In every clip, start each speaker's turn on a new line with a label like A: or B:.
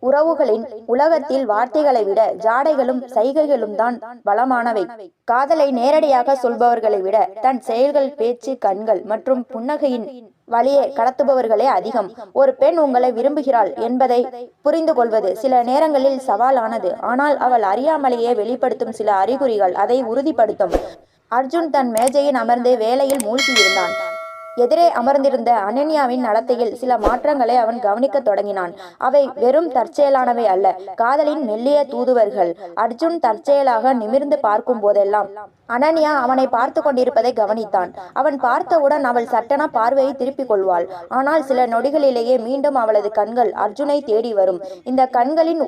A: உறவுகளின் உலகத்தில் வார்த்தைகளை விட ஜாடைகளும் சைகைகளும் தான் பலமானவை. காதலை நேரடியாக சொல்பவர்களை விட தன் செயல்கள், பேச்சு, கண்கள் மற்றும் புன்னகையின் வழியே கடத்துபவர்களே அதிகம். ஒரு பெண் உங்களை விரும்புகிறாள் என்பதை புரிந்து கொள்வது சில நேரங்களில் சவாலானது. ஆனால் அவள் அறியாமலேயே வெளிப்படுத்தும் சில அறிகுறிகள் அதை உறுதிப்படுத்தும். அர்ஜுன் தன் மேஜையில் அமர்ந்து வேலையில் மூழ்கியிருந்தான். எதிரே அமர்ந்திருந்த அனன்யாவின் நடத்தையில் சில மாற்றங்களை அவன் கவனிக்க தொடங்கினான். அவை வெறும் தற்செயலானவை அல்ல, காதலின் மெல்லிய தூதுவர்கள். அர்ஜுன் தற்செயலாக நிமிர்ந்து பார்க்கும் போதெல்லாம் அனன்யா அவனை பார்த்து கொண்டிருப்பதை கவனித்தான். அவன் பார்த்தவுடன் அவள் சட்டென பார்வையை திருப்பிக் கொள்வாள். ஆனால் சில நொடிகளிலேயே மீண்டும் அவளது கண்கள் அர்ஜுனை தேடி வரும். இந்த கண்களின்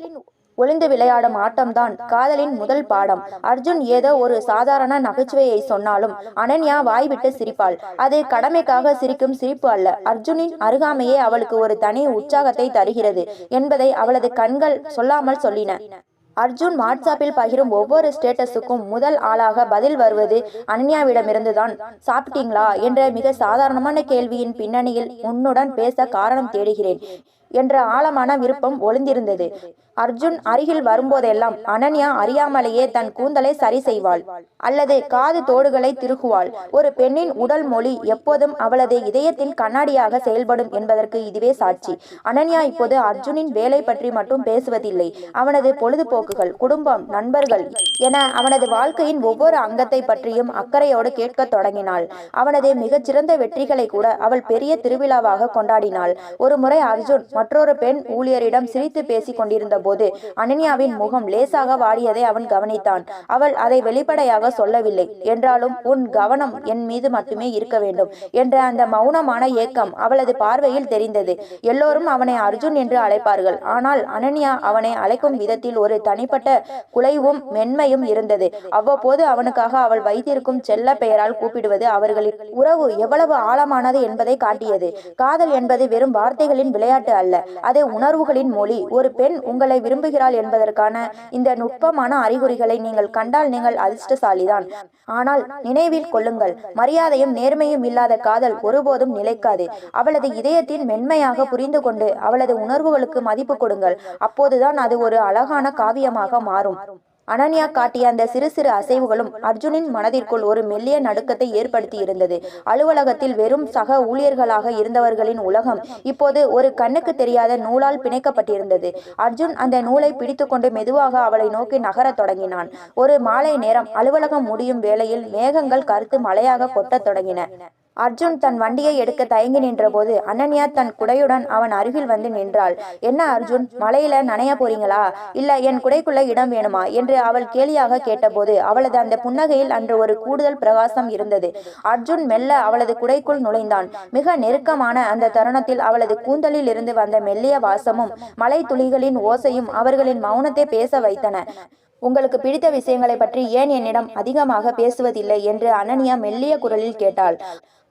A: ஒளிந்து விளையாடும் ஆட்டம்தான் காதலின் முதல் பாடம். அர்ஜுன் ஏதோ ஒரு சாதாரண நகைச்சுவையை சொன்னாலும் அனன்யா வாய்விட்டு சிரிப்பாள். அது கடமைக்காக சிரிக்கும் சிரிப்பு அல்ல. அர்ஜுனின் அருகாமையே அவளுக்கு ஒரு தனி உற்சாகத்தை தருகிறது என்பதை அவளது கண்கள் சொல்லாமல் சொல்லின. அர்ஜுன் வாட்ஸ்அப்பில் பகிரும் ஒவ்வொரு ஸ்டேட்டஸுக்கும் முதல் ஆளாக பதில் வருவது அனன்யாவிடமிருந்துதான். சாப்பிட்டீங்களா என்ற மிக சாதாரணமான கேள்வியின் பின்னணியில் உன்னுடன் பேச காரணம் தேடுகிறேன் என்ற ஆழமான விருப்பம் ஒளிந்திருந்தது. அர்ஜுன் அருகில் வரும்போதெல்லாம் அனன்யா அறியாமலேயே தன் கூந்தலை சரி செய்வாள் அல்லது காது தோடுகளை திருகுவாள். ஒரு பெண்ணின் உடல் மொழி எப்போதும் அவளது இதயத்தின் கண்ணாடியாக செயல்படும் என்பதற்கு இதுவே சாட்சி. அனன்யா இப்போது அர்ஜுனின் வேலை பற்றி மட்டும் பேசுவதில்லை. அவனது பொழுதுபோக்குகள், குடும்பம், நண்பர்கள் என அவனது வாழ்க்கையின் ஒவ்வொரு அங்கத்தை பற்றியும் அக்கறையோடு கேட்க தொடங்கினாள். அவனது மிகச்சிறந்த வெற்றிகளை கூட அவள் பெரிய திருவிழாவாக கொண்டாடினாள். ஒரு முறை அர்ஜுன் மற்றொரு பெண் ஊழியரிடம் சிரித்து பேசிக் கொண்டிருந்த போது அனன்யாவின் முகம் லேசாக வாடியதை அவன் கவனித்தான். அவள் அதை வெளிப்படையாக சொல்லவில்லை என்றாலும், உன் கவனம் என் மீது மட்டுமே இருக்க வேண்டும் என்ற அந்த மௌனமான ஏக்கம் அவளது பார்வையில் தெரிந்தது. எல்லோரும் அவனை அர்ஜுன் என்று அழைப்பார்கள். ஆனால் அனன்யா அவனை அழைக்கும் விதத்தில் ஒரு தனிப்பட்ட குலைவும் மென்மையும் இருந்தது. அவ்வப்போது அவனுக்காக அவள் வைத்திருக்கும் செல்ல பெயரால் கூப்பிடுவது அவர்களின் உறவு எவ்வளவு ஆழமானது என்பதை காட்டியது. காதல் என்பது வெறும் வார்த்தைகளின் விளையாட்டு அல்ல, அது உணர்வுகளின் மொழி. ஒரு பெண் உங்களை விரும்புகிறாள் என்பதற்கான இந்த நுட்பமான அறிகுறிகளை நீங்கள் கண்டால் நீங்கள் அதிர்ஷ்டசாலிதான். ஆனால் நினைவில் கொள்ளுங்கள், மரியாதையும் நேர்மையும் இல்லாத காதல் ஒருபோதும் நிலைக்காது. அவளது இதயத்தின் மென்மையாக புரிந்து கொண்டு அவளது உணர்வுகளுக்கு மதிப்பு கொடுங்கள். அப்போதுதான் அது ஒரு அழகான காவியமாக மாறும். அனன்யா காட்டிய அந்த சிறு சிறு அசைவுகளும் அர்ஜுனின் மனதிற்குள் ஒரு மெல்லிய நடுக்கத்தை ஏற்படுத்தி இருந்தது. அலுவலகத்தில் வெறும் சக ஊழியர்களாக இருந்தவர்களின் உலகம் இப்போது ஒரு கண்ணுக்கு தெரியாத நூலால் பிணைக்கப்பட்டிருந்தது. அர்ஜுன் அந்த நூலை பிடித்துக்கொண்டு மெதுவாக அவளை நோக்கி நகரத் தொடங்கினான். ஒரு மாலை நேரம், அலுவலகம் முடியும் வேளையில் மேகங்கள் கருத்து மழையாக கொட்டத் தொடங்கின. அர்ஜுன் தன் வண்டியை எடுக்க தயங்கி நின்ற போது அனன்யா தன் குடையுடன் அவன் அருகில் வந்து நின்றாள். என்ன அர்ஜுன், மழையில நனைய போறீங்களா? இல்ல என் குடைக்குள்ள இடம் வேணுமா என்று அவள் கேலியாக கேட்டபோது அவளது அந்த புன்னகையில் அன்று ஒரு கூடுதல் பிரகாசம் இருந்தது. அர்ஜுன் மெல்ல அவளது குடைக்குள் நுழைந்தான். மிக நெருக்கமான அந்த தருணத்தில் அவளது கூந்தலில் இருந்து வந்த மெல்லிய வாசமும் மலை துளிகளின் ஓசையும் அவர்களின் மௌனத்தை பேச வைத்தன. உங்களுக்கு பிடித்த விஷயங்களை பற்றி ஏன் என்னிடம் அதிகமாக பேசுவதில்லை என்று அனன்யா மெல்லிய குரலில் கேட்டாள்.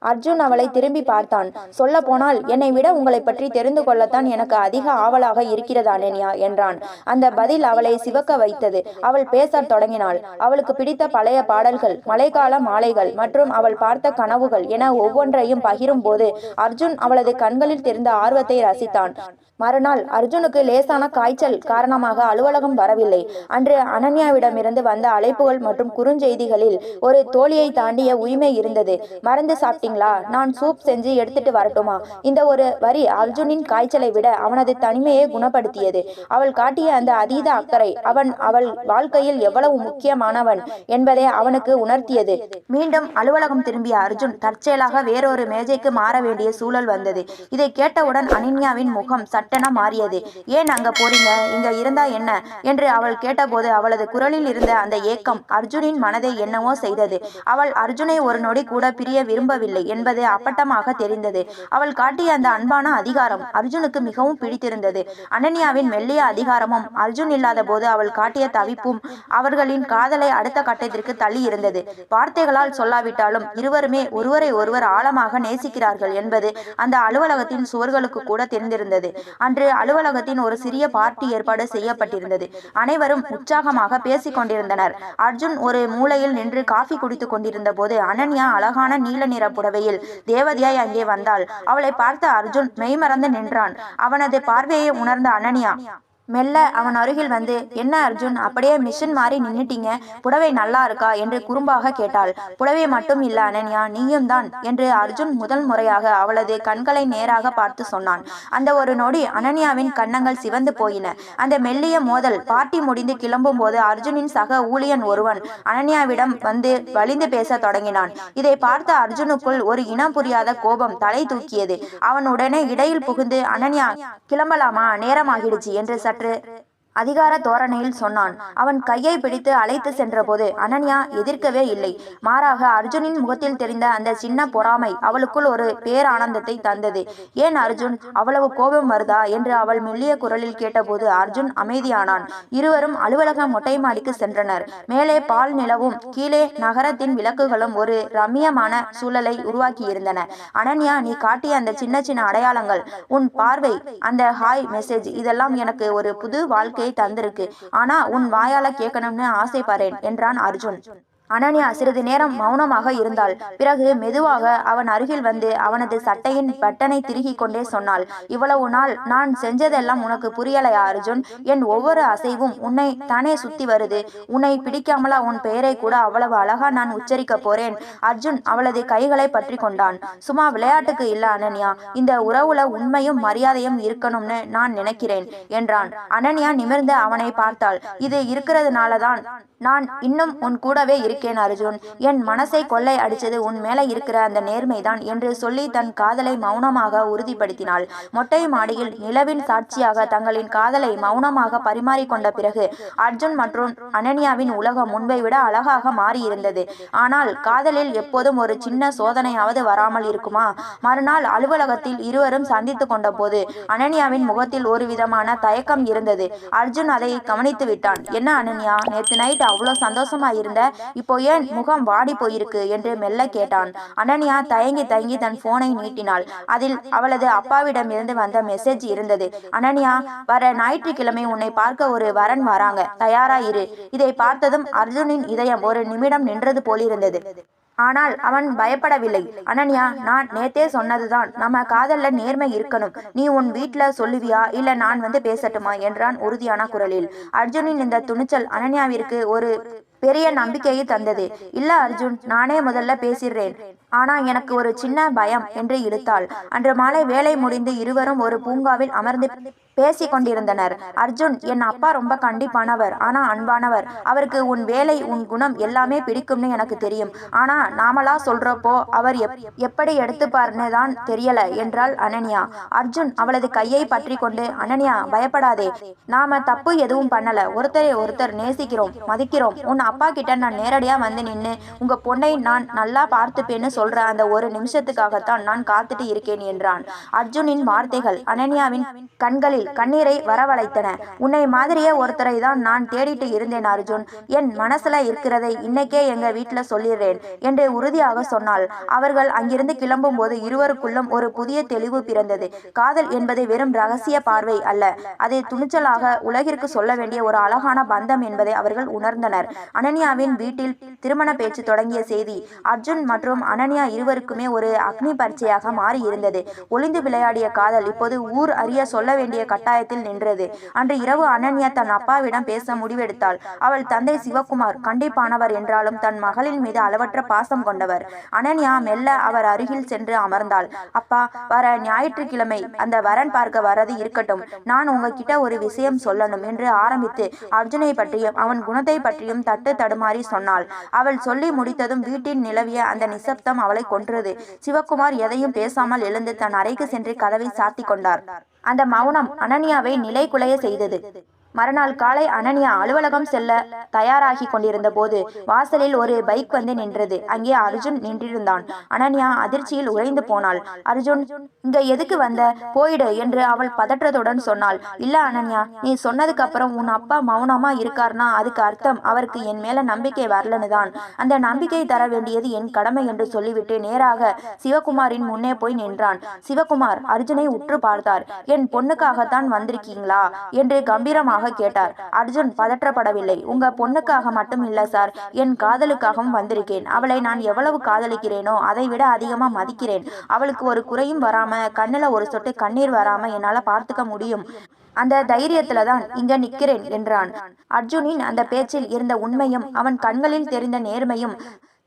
A: அர்ஜுன் அவளை திரும்பி பார்த்தான். சொல்ல போனால் என்னை விட உங்களை பற்றி தெரிந்து கொள்ளத்தான் எனக்கு அதிக ஆவலாக இருக்கிறது அனன்யா என்றான். அந்த பதில் அவளை சிவக்க வைத்தது. அவள் பேசத் தொடங்கினாள். அவளுக்கு பிடித்த பழைய பாடல்கள், மழைக்கால மாலைகள் மற்றும் அவள் பார்த்த கனவுகள் என ஒவ்வொன்றையும் பகிரும் போது அர்ஜுன் அவளது கண்களில் தெரிந்த ஆர்வத்தை ரசித்தான். மறுநாள் அர்ஜுனுக்கு லேசான காய்ச்சல் காரணமாக அலுவலகம் வரவில்லை. அன்று அனன்யாவிடமிருந்து வந்த அழைப்புகள் மற்றும் குறுஞ்செய்திகளில் ஒரு தோழியை தாண்டிய உரிமை இருந்தது. மருந்து சாப்பிட்டீங்களா? நான் சூப் செஞ்சு எடுத்துட்டு வரட்டுமா? இந்த ஒரு வரி அர்ஜுனின் காய்ச்சலை விட அவனது தனிமையை குணப்படுத்தியது. அவள் காட்டிய அந்த அதீத அக்கறை அவள் வாழ்க்கையில் எவ்வளவு முக்கியமானவன் என்பதை அவனுக்கு உணர்த்தியது. மீண்டும் அலுவலகம் திரும்பிய அர்ஜுன் தற்செயலாக வேறொரு மேஜைக்கு மாற வேண்டிய சூழல் வந்தது. இதை கேட்டவுடன் அனன்யாவின் முகம் சட்டென மாறியது. ஏன் அங்க போறீங்க? இங்க இருந்தா என்ன என்று அவள் கேட்டபோது அவளது குரலில் இருந்த அந்த ஏக்கம் அர்ஜுனின் மனதை என்னவோ செய்தது. அவள் அர்ஜுனை ஒரு நொடி கூட பிரிய விரும்பவில்லை என்பது அப்பட்டமாக தெரிந்தது. அவள் காட்டிய அந்த அன்பான அதிகாரம் அர்ஜுனுக்கு மிகவும் பிடித்திருந்தது. அனன்யாவின் மெல்லிய அதிகாரமும் அர்ஜுன் இல்லாத போது அவள் காட்டிய தவிப்பும் அவர்களின் காதலை அடுத்த கட்டத்திற்கு தள்ளி இருந்தது. வார்த்தைகளால் சொல்லாவிட்டாலும் இருவருமே ஒருவரை ஒருவர் ஆழமாக நேசிக்கிறார்கள் என்பது அந்த அலுவலகத்தின் சுவர்களுக்கு கூட தெரிந்திருந்தது. அன்று அலுவலகத்தின் ஒரு சிறிய பார்ட்டி ஏற்பாடு செய்யப்பட்டிருந்தது. அனைவரும் உற்சாகமாக பேசிக் கொண்டிருந்தனர். அர்ஜுன் ஒரு மூலையில் நின்று காஃபி குடித்துக் கொண்டிருந்த போது அனன்யா அழகான நீல நிற புடவையில் தேவதையாய் அங்கே வந்தாள். அவளை பார்த்த அர்ஜுன் மெய்மறந்து நின்றான். அவனது பார்வையை உணர்ந்த அனன்யா, மெல்ல அவன் அருகில் வந்து, என்ன அர்ஜுன், அப்படியே மிஷின் மாறி நின்னுட்டீங்க, புடவை நல்லா இருக்கா என்று குறும்பாக கேட்டாள். புடவை மட்டும் இல்ல அனன்யா, நீயும் தான் என்று அர்ஜுன் முதல் முறையாக அவளது கண்களை நேராக பார்த்து சொன்னான். அந்த ஒரு நொடி அனன்யாவின் கன்னங்கள் சிவந்து போயின. அந்த மெல்லிய மோதல் பார்ட்டி முடிந்து கிளம்பும் போது அர்ஜுனின் சக ஊழியன் ஒருவன் அனன்யாவிடம் வந்து வலிந்து பேச தொடங்கினான். இதை பார்த்த அர்ஜுனுக்குள் ஒரு இனம் புரியாத கோபம் தலை தூக்கியது. அவன் உடனே இடையில் புகுந்து, அனன்யா கிளம்பலாமா, நேரமாகிடுச்சு என்று சற்று அதிகார தோரணையில் சொன்னான். அவன் கையை பிடித்து அழைத்து சென்றபோது அனன்யா எதிர்க்கவே இல்லை. மாறாக அர்ஜுனின் முகத்தில் தெரிந்த அந்த சின்ன பொறாமை அவளுக்குள் ஒரு பேரானந்தத்தை தந்தது. ஏன் அர்ஜுன், அவ்வளவு கோபம் வருதா என்று அவள் மெல்லிய குரலில் கேட்டபோது அர்ஜுன் அமைதியானான். இருவரும் அலுவலக மொட்டை மாடிக்கு சென்றனர். மேலே பால் நிலவும் கீழே நகரத்தின் விளக்குகளும் ஒரு ரம்மியமான சூழலை உருவாக்கியிருந்தன. அனன்யா, நீ காட்டிய அந்த சின்ன சின்ன அடையாளங்கள், உன் பார்வை, அந்த ஹாய் மெசேஜ், இதெல்லாம் எனக்கு ஒரு புது வாழ்க்கை தந்திருக்கு. ஆனா உன் வாயால கேட்கணும்னு ஆசைப்படுறேன் என்றான் அர்ஜுன். அனன்யா சிறிது நேரம் மௌனமாக இருந்தாள். பிறகு மெதுவாக அவன் அருகில் வந்து அவனது சட்டையின் பட்டனை திருகி கொண்டே சொன்னாள், இவ்வளவு நாள் நான் செஞ்சதெல்லாம் உனக்கு புரியலையா அர்ஜுன்? என் ஒவ்வொரு அசைவும் உன்னை தானே சுத்தி வருது. உன்னை பிடிக்காமலா உன் பெயரை கூட அவ்வளவு அழகா நான் உச்சரிக்க போறேன்? அர்ஜுன் அவளது கைகளை பற்றி கொண்டான். சும்மா விளையாட்டுக்கு இல்ல அனன்யா, இந்த உறவுல உண்மையும் மரியாதையும் இருக்கணும்னு நான் நினைக்கிறேன் என்றான். அனன்யா நிமிர்ந்து அவனை பார்த்தாள். இது இருக்கிறதுனாலதான் நான் இன்னும் உன் கூடவே இருக்கேன் அர்ஜுன். என் மனசை கொள்ளை அடிச்சது உன் மேல இருக்கிற அந்த நேர்மைதான் என்று சொல்லி தன் காதலை மௌனமாக உறுதிப்படுத்தினாள். மொட்டை மாடியில் நிலவின் சாட்சியாக தங்களின் காதலை மௌனமாக பரிமாறிக்கொண்ட பிறகு அர்ஜுன் மற்றும் அனன்யாவின் உலகம் முன்பை விட அழகாக மாறியிருந்தது. ஆனால் காதலில் எப்போதும் ஒரு சின்ன சோதனையாவது வராமல் இருக்குமா? மறுநாள் அலுவலகத்தில் இருவரும் சந்தித்து கொண்ட போது அனன்யாவின் முகத்தில் ஒரு விதமான தயக்கம் இருந்தது. அர்ஜுன் அதை கவனித்து விட்டான். என்ன அனன்யா, நேற்று நைட் அவ்வளோ சந்தோஷமா இருந்த, இப்போ ஏன் முகம் வாடி போயிருக்கு என்று மெல்ல கேட்டான். அனன்யா தயங்கி தயங்கி தன் போனை நீட்டினாள். அதில் அவளது அப்பாவிடமிருந்து வந்த மெசேஜ் இருந்தது. அனன்யா, வர ஞாயிற்றுக்கிழமை உன்னை பார்க்க ஒரு வரன் வராங்க, தயாரா இரு. இதை பார்த்ததும் அர்ஜுனின் இதயம் ஒரு நிமிடம் நின்றது போலிருந்தது. ஆனால் அவன் பயப்படவில்லை. அனன்யா, நான் நேத்தே சொன்னதுதான், நம்ம காதல்ல நேர்மை இருக்கணும். நீ உன் வீட்டுல சொல்லுவியா, இல்ல நான் வந்து பேசட்டுமா என்றான் உறுதியான குரலில். அர்ஜுனின் இந்த துணிச்சல் அனன்யாவிற்கு ஒரு பெரிய நம்பிக்கையை தந்தது. இல்ல அர்ஜுன், நானே முதல்ல பேசிடுறேன். ஆனா எனக்கு ஒரு சின்ன பயம் என்று இழுத்தாள். அன்று மாலை வேலை முடிந்து இருவரும் ஒரு பூங்காவில் அமர்ந்து பேசி கொண்டிருந்தனர். அர்ஜுன், என் அப்பா ரொம்ப கண்டிப்பானவர், ஆனா அன்பானவர். அவருக்கு உன் வேலை, உன் குணம் எல்லாமே பிடிக்கும்னு எனக்கு தெரியும். ஆனா நாமளா சொல்றப்போ அவர் எப்படி எடுத்துப்பார்னு தான் தெரியல என்றாள் அனன்யா. அர்ஜுன் அவளது கையை பற்றி கொண்டு, அனன்யா பயப்படாதே, நாம தப்பு எதுவும் பண்ணல, ஒருத்தரை ஒருத்தர் நேசிக்கிறோம், மதிக்கிறோம். உன் அப்பா கிட்ட நான் நேரடியா வந்து நின்று உங்க பொண்ணை நான் நல்லா பார்த்துப்பேன்னு சொல்ற அந்த ஒரு நிமிஷத்துக்காகத்தான் நான் காத்துட்டு இருக்கேன் என்றான். அர்ஜுனின் வார்த்தைகள் அனன்யாவின் கண்களில் கண்ணீரை வரவழைத்தன. உன்னை மாதிரியே ஒருத்தரை தான் நான் தேடிட்டு இருந்தேன் அர்ஜுன். என் மனசுல இருக்கிறதை இன்னைக்கே எங்க வீட்டுல சொல்லிடுறேன் என்று உறுதியாக சொன்னாள். அவர்கள் அங்கிருந்து கிளம்பும் போது இருவருக்குள்ளும் ஒரு புதிய தெளிவு பிறந்தது. காதல் என்பது வெறும் ரகசிய பார்வை அல்ல, அது துணிச்சலாக உலகிற்கு சொல்ல வேண்டிய ஒரு அழகான பந்தம் என்பதை அவர்கள் உணர்ந்தனர். அனன்யாவின் வீட்டில் திருமண பேச்சு தொடங்கிய செய்தி அர்ஜுன் மற்றும் அனன்யா இருவருக்குமே ஒரு அக்னி பரீட்சையாக மாறி இருந்தது. ஒளிந்து விளையாடிய காதல் இப்போது ஊர் அறிய சொல்ல வேண்டிய கட்டாயத்தில் நின்றது. அன்று இரவு அனன்யா தன் அப்பாவிடம் பேச முடிவெடுத்தாள். அவள் தந்தை சிவகுமார் கண்டிப்பானவர் என்றாலும் தன் மகளின் மீது அளவற்ற பாசம் கொண்டவர். அனன்யா மெல்ல அவர் அருகில் சென்று அமர்ந்தாள். அப்பா, வர ஞாயிற்றுக்கிழமை அந்த வரன் பார்க்க வரது இருக்கட்டும், நான் உங்ககிட்ட ஒரு விஷயம் சொல்லணும் என்று ஆரம்பித்து அர்ஜுனை பற்றியும் அவன் குணத்தை பற்றியும் தட்டு தடுமாறி சொன்னாள். அவள் சொல்லி முடித்ததும் வீட்டில் நிலவிய அந்த நிசப்தம் அவளை கொன்றது. சிவகுமார் எதையும் பேசாமல் எழுந்து தன் அறைக்கு சென்று கதவை சாத்தி கொண்டார். அந்த மௌனம் அனன்யாவை நிலை குலைய செய்தது. மறுநாள் காலை அனன்யா அலுவலகம் செல்ல தயாராகி கொண்டிருந்த போது வாசலில் ஒரு பைக் வந்து நின்றது. அங்கே அர்ஜுன் நின்றிருந்தான். அனன்யா அதிர்ச்சியில் உறைந்து போனாள். அர்ஜுன், இங்க எதுக்கு வந்த? போயிடு என்று அவள் பதற்றத்துடன் சொன்னாள். இல்ல அனன்யா, நீ சொன்னதுக்கு அப்புறம் உன் அப்பா மௌனமா இருக்கார்னா அதுக்கு அர்த்தம் அவருக்கு என் மேல நம்பிக்கை வரலன்னு தான். அந்த நம்பிக்கை தர வேண்டியது என் கடமை என்று சொல்லிவிட்டு நேராக சிவகுமாரின் முன்னே போய் நின்றான். சிவகுமார் அர்ஜுனை உற்று பார்த்தார். என் பொண்ணுக்காகத்தான் வந்திருக்கீங்களா என்று கம்பீரமாக கேட்டார். அர்ஜுன் பதற்றப்படவில்லை. உங்க பொண்ணுக்காக மட்டும் இல்ல சார், என் காதலுக்காகவும் வந்திருக்கேன். அவளை நான் எவ்வளவு காதலிக்கிறேனோ அதை விட அதிகமா மதிக்கிறேன். அவளுக்கு ஒரு குறையும் வராம, கண்ணுல ஒரு சொட்டு கண்ணீர் வராம என்னால பார்த்துக்க முடியும். அந்த தைரியத்துல தான் இங்க நிக்கிறேன் என்றான். அர்ஜுனின் அந்த பேச்சில் இருந்த உண்மையும் அவன் கண்களில் தெரிந்த நேர்மையும்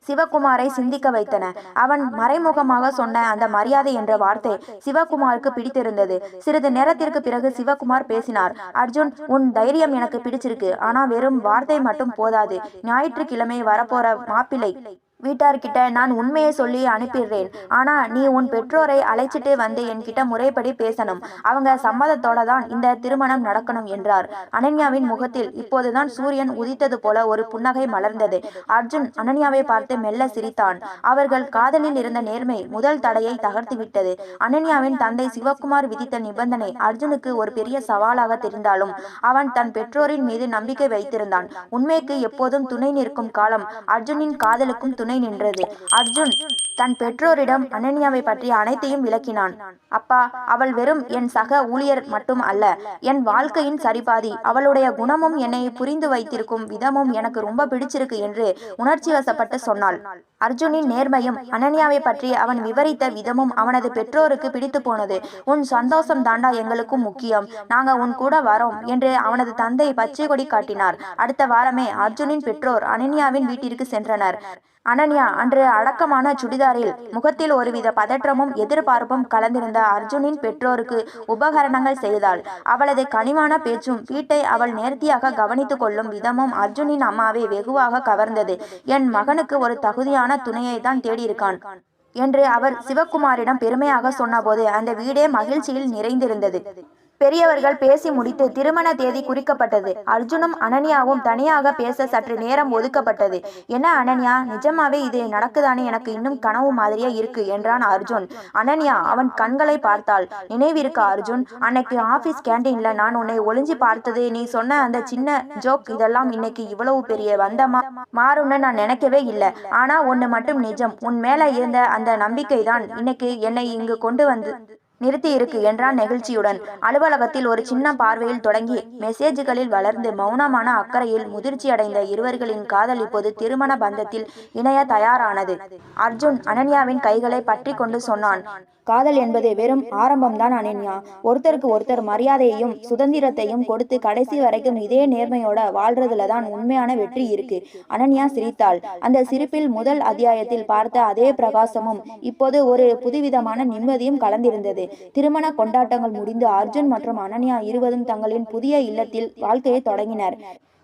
A: சிவகுமாரை சிந்திக்க வைத்தன. அவன் மறைமுகமாக சொன்ன அந்த மரியாதை என்ற வார்த்தை சிவகுமாருக்கு பிடித்திருந்தது. சிறிது நேரத்திற்கு பிறகு சிவகுமார் பேசினார். அர்ஜுன், உன் தைரியம் எனக்கு பிடிச்சிருக்கு. ஆனா வெறும் வார்த்தை மட்டும் போதாது. ஞாயிற்றுக்கிழமை வரப்போற மாப்பிள்ளை வீட்டார்கிட்ட நான் உண்மையை சொல்லி அனுப்பிடுறேன். ஆனா நீ உன் பெற்றோரை அழைச்சிட்டு வந்து என்கிட்ட முறைப்படி பேசணும். அவங்க சம்மதத்தோட தான் இந்த திருமணம் நடக்கணும் என்றார். அனன்யாவின் முகத்தில் இப்போதுதான் சூரியன் உதித்தது போல ஒரு புன்னகை மலர்ந்தது. அர்ஜுன் அனன்யாவை பார்த்து மெல்ல சிரித்தான். அவர்கள் காதலில் இருந்த நேர்மை முதல் தடையை தகர்த்து விட்டது. அனன்யாவின் தந்தை சிவகுமார் விதித்த நிபந்தனை அர்ஜுனுக்கு ஒரு பெரிய சவாலாக தெரிந்தாலும் அவன் தன் பெற்றோரின் மீது நம்பிக்கை வைத்திருந்தான். உண்மைக்கு எப்போதும் துணை நிற்கும் காலம் அர்ஜுனின் காதலுக்கும் துணை நின்றது. அர்ஜுன் தன் பெற்றோரிடம் அனன்யாவை பற்றி அனைத்தையும் விளக்கினான். அப்பா, அவள் வெறும் என் சக ஊழியர் மட்டும் அல்ல, என் வாழ்க்கையின் சரிபாதி. அவளுடைய குணமும் என்னை புரிந்து வைத்திருக்கும் விதமும் எனக்கு ரொம்ப பிடிச்சிருக்கு என்று உணர்ச்சி வசப்பட்டு சொன்னாள். அர்ஜுனின் நேர்மையும் அனன்யாவை பற்றி அவன் விவரித்த விதமும் அவனது பெற்றோருக்கு பிடித்து போனது. உன் சந்தோஷம் தாண்டா எங்களுக்கும் முக்கியம், நாங்க உன் கூட வரோம் என்று அவனது தந்தை பச்சை கொடி காட்டினார். அடுத்த வாரமே அர்ஜுனின் பெற்றோர் அனன்யாவின் வீட்டிற்கு சென்றனர். அனன்யா அன்று அடக்கமான சுடிதாரில் முகத்தில் ஒருவித பதற்றமும் எதிர்பார்ப்பும் கலந்திருந்த அர்ஜுனின் பெற்றோருக்கு உபகரணங்கள் செய்தாள். அவளது கனிவான பேச்சும் வீட்டை அவள் நேர்த்தியாக கவனித்துக் கொள்ளும் விதமும் அர்ஜுனின் அம்மாவை வெகுவாக கவர்ந்தது. என் மகனுக்கு ஒரு தகுதியான துணையை தான் தேடியிருக்கான் என்று அவர் சிவகுமாரிடம் பெருமையாக சொன்னபோது அந்த வீடே மகிழ்ச்சியில் நிறைந்திருந்தது. பெரியவர்கள் பேசி முடித்து திருமண தேதி குறிக்கப்பட்டது. அர்ஜுனும் அனன்யாவும் தனியாக பேச சற்று நேரம் ஒதுக்கப்பட்டது. என்ன அனன்யா, நிஜமாவே இது நடக்குதானே? எனக்கு இன்னும் கனவு மாதிரியே இருக்கு என்றான் அர்ஜுன். அனன்யா அவன் கண்களை பார்த்தாள். நினைவிருக்கா அர்ஜுன், அன்னைக்கு ஆபீஸ் கேண்டீன்ல நான் உன்னை ஒளிஞ்சி பார்த்தது, நீ சொன்ன அந்த சின்ன ஜோக், இதெல்லாம் இன்னைக்கு இவ்வளவு பெரிய வந்தமா மாறும்னு நான் நினைக்கவே இல்லை. ஆனா ஒண்ணு மட்டும் நிஜம், உன் மேல இருந்த அந்த நம்பிக்கை தான் இன்னைக்கு என்னை இங்கு கொண்டு வந்து நிறுத்தி இருக்கு என்றான் நெகிழ்ச்சியுடன். அலுவலகத்தில் ஒரு சின்ன பார்வையில் தொடங்கி மெசேஜ்களில் வளர்ந்து மௌனமான அக்கறையில் முதிர்ச்சி அடைந்த இருவர்களின் காதல் இப்போது திருமண பந்தத்தில் இணைய தயாரானது. அர்ஜுன் அனன்யாவின் கைகளை பற்றி கொண்டு சொன்னான். காதல் என்பது வெறும் ஆரம்பம்தான் அனன்யா. ஒருத்தருக்கு ஒருத்தர் மரியாதையையும் சுதந்திரத்தையும் கொடுத்து கடைசி வரைக்கும் இதே நேர்மையோட வாழ்றதுல தான் உண்மையான வெற்றி இருக்கு. அனன்யா சிரித்தாள். அந்த சிரிப்பில் முதல் அத்தியாயத்தில் பார்த்த அதே பிரகாசமும் இப்போது ஒரு புதுவிதமான நிம்மதியும் கலந்திருந்தது. திருமண கொண்டாட்டங்கள் முடிந்து அர்ஜுன் மற்றும் அனன்யா இருவரும் தங்களின் புதிய இல்லத்தில் வாழ்க்கையை தொடங்கினர்.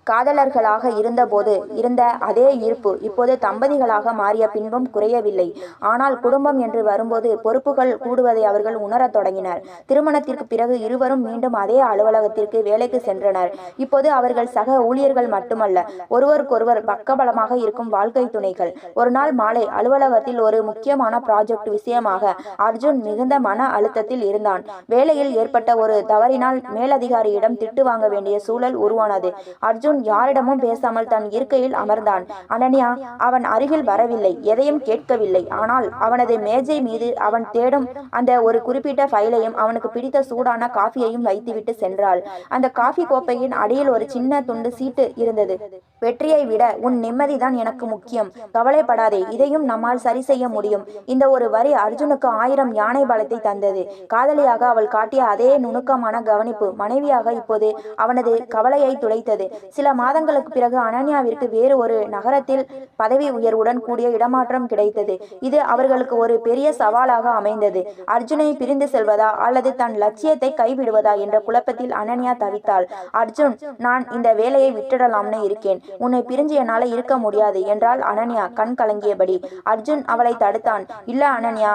A: காதலர்களாக இருந்தபோது இருந்த அதே ஈர்ப்பு இப்போது தம்பதிகளாக மாறிய பின்பும் குறையவில்லை. ஆனால் குடும்பம் என்று வரும்போது பொறுப்புகள் கூடுவதை அவர்கள் உணரத் தொடங்கினர். திருமணத்திற்கு பிறகு இருவரும் மீண்டும் அதே அலுவலகத்திற்கு வேலைக்கு சென்றனர். இப்போது அவர்கள் சக ஊழியர்கள் மட்டுமல்ல, ஒருவருக்கொருவர் பக்கபலமாக இருக்கும் வாழ்க்கை துணைகள். ஒரு நாள் மாலை அலுவலகத்தில் ஒரு முக்கியமான ப்ராஜெக்ட் விஷயமாக அர்ஜுன் மிகுந்த மன அழுத்தத்தில் இருந்தான். வேலையில் ஏற்பட்ட ஒரு தவறினால் மேலதிகாரியிடம் திட்டு வாங்க வேண்டிய சூழல் உருவானது. அர்ஜுன் யாரிடமும் பேசாமல் தன் இருக்கையில் அமர்ந்தான். அனன்யா அவன் அருகில் வரவில்லை, எதையும் கேட்கவில்லை. ஆனால் அவனது மேஜை மீது அவன் தேடும் அந்த ஒரு குறிப்பிட்ட ஃபைலையும் அவனுக்கு பிடித்த சூடான காஃபியையும் வைத்துவிட்டு சென்றாள். அந்த காஃபி கோப்பையின் அடியில் ஒரு சின்ன துண்டு சீட்டு இருந்தது. வெற்றியை விட உன் நிம்மதிதான் எனக்கு முக்கியம், கவலைப்படாதே, இதையும் நம்மால் சரி செய்ய முடியும். இந்த ஒரு வரி அர்ஜுனுக்கு 1000 யானை பலத்தை தந்தது. காதலியாக அவள் காட்டிய அதே நுணுக்கமான கவனிப்பு மனைவியாக இப்போது அவனது கவலையை துடைத்தது. சில மாதங்களுக்கு பிறகு அனன்யாவிற்கு வேறு ஒரு நகரத்தில் பதவி உயர்வுடன் கூடிய இடமாற்றம் கிடைத்தது. இது அவர்களுக்கு ஒரு பெரிய சவாலாக அமைந்தது. அர்ஜுனை பிரிந்து செல்வதா அல்லது தன் லட்சியத்தை கைவிடுவதா என்ற குழப்பத்தில் அனன்யா தவித்தாள். அர்ஜுன், நான் இந்த வேலையை விட்டுடலாம்னு இருக்கேன், உன்னை பிரிஞ்சு என்னால இருக்க முடியாது என்றாள் அனன்யா கண் கலங்கியபடி. அர்ஜுன் அவளை தடுத்தான். இல்ல அனன்யா,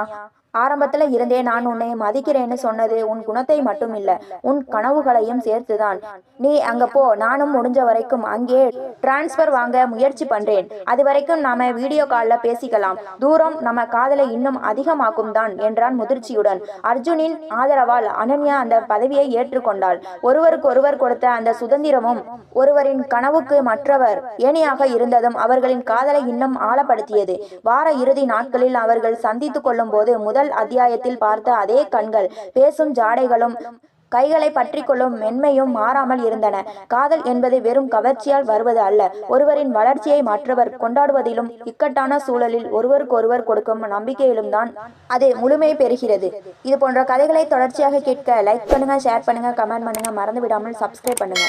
A: ஆரம்பத்துல இருந்தே நான் உன்னை மதிக்கிறேன்னு சொன்னது உன் குணத்தை மட்டும் இல்ல, உன் கனவுகளையும் சேர்த்துதான். நீ அங்க போ, நானும் முடிஞ்ச வரைக்கும் அங்கே டிரான்ஸ்பர் வாங்க முயற்சி பண்றேன். அது வரைக்கும் நாம வீடியோ கால்ல பேசிக்கலாம். தூரம் நம்ம காதலை இன்னும் அதிகமாக்கும் தான் என்றான் முதிர்ச்சியுடன். அர்ஜுனின் ஆதரவால் அனன்யா அந்த பதவியை ஏற்றுக்கொண்டாள். ஒருவருக்கு ஒருவர் கொடுத்த அந்த சுதந்திரமும் ஒருவரின் கனவுக்கு மற்றவர் ஏணியாக இருந்ததும் அவர்களின் காதலை இன்னும் ஆழப்படுத்தியது. வார இறுதி நாட்களில் அவர்கள் சந்தித்துக் கொள்ளும் போது முதல் அத்தியாயத்தில் பார்த்த அதே கண்கள், பேசும் ஜாடைகளும் கைகளை பற்றிக்கொள்ளும் மென்மையும் மாறாமல் இருந்தன. காதல் என்பது வெறும் கவர்ச்சியால் வருவது அல்ல, ஒருவரின் வளர்ச்சியை மற்றவர் கொண்டாடுவதிலும் இக்கட்டான சூழலில் ஒருவருக்கொருவர் கொடுக்கும் நம்பிக்கையிலும் தான் அது முழுமை பெறுகிறது. இது போன்ற கதைகளை தொடர்ச்சியாக கேட்க லைக் பண்ணுங்க, ஷேர் பண்ணுங்க, கமெண்ட் பண்ணுங்க, மறந்து விடாமல் சப்ஸ்கிரைப் பண்ணுங்க.